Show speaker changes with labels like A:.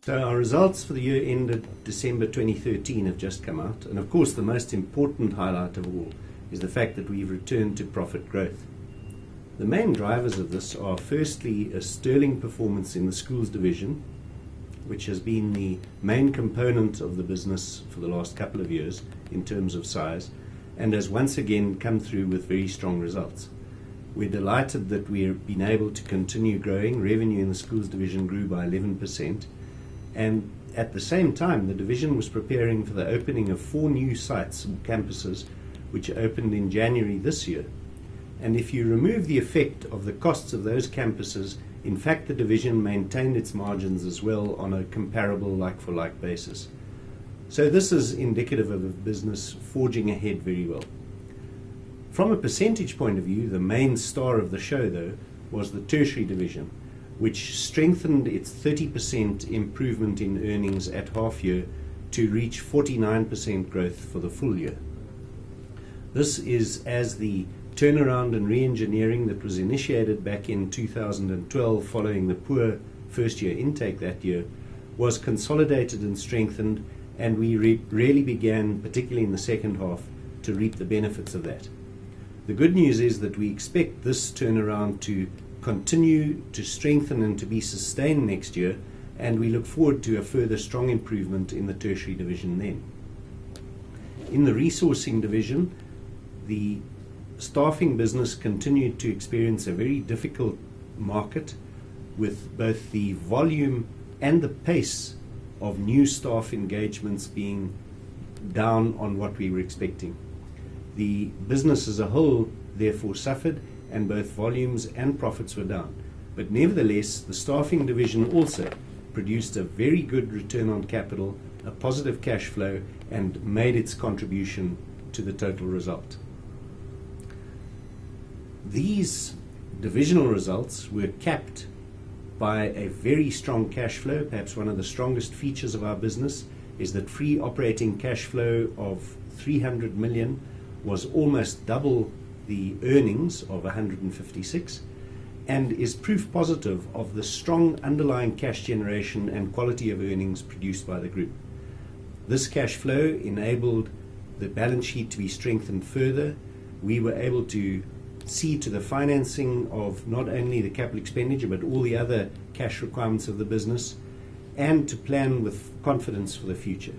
A: So our results for the year ended December 2013 have just come out, and of course the most important highlight of all is the fact that we've returned to profit growth. The main drivers of this are firstly a sterling performance in the schools division, which has been the main component of the business for the last couple of years in terms of size, and has once again come through with very strong results. We're delighted that we've been able to continue growing. Revenue in the schools division grew by 11%. And at the same time, the division was preparing for the opening of 4 new sites and campuses, which opened in January this year. And if you remove the effect of the costs of those campuses, in fact, the division maintained its margins as well on a comparable like-for-like basis. So this is indicative of a business forging ahead very well. From a percentage point of view, the main star of the show, though, was the tertiary division, which strengthened its 30% improvement in earnings at half year to reach 49% growth for the full year. This is as the turnaround and re-engineering that was initiated back in 2012 following the poor first year intake that year was consolidated and strengthened, and we really began, particularly in the second half, to reap the benefits of that. The good news is that we expect this turnaround to continue to strengthen and to be sustained next year, and we look forward to a further strong improvement in the tertiary division then. In the resourcing division, the staffing business continued to experience a very difficult market, with both the volume and the pace of new staff engagements being down on what we were expecting. The business as a whole therefore suffered, and both volumes and profits were down. But nevertheless, the staffing division also produced a very good return on capital, a positive cash flow, and made its contribution to the total result. These divisional results were capped by a very strong cash flow. Perhaps one of the strongest features of our business is that free operating cash flow of 300 million was almost double the earnings of 156, and is proof positive of the strong underlying cash generation and quality of earnings produced by the group. This cash flow enabled the balance sheet to be strengthened further. We were able to see to the financing of not only the capital expenditure but all the other cash requirements of the business, and to plan with confidence for the future.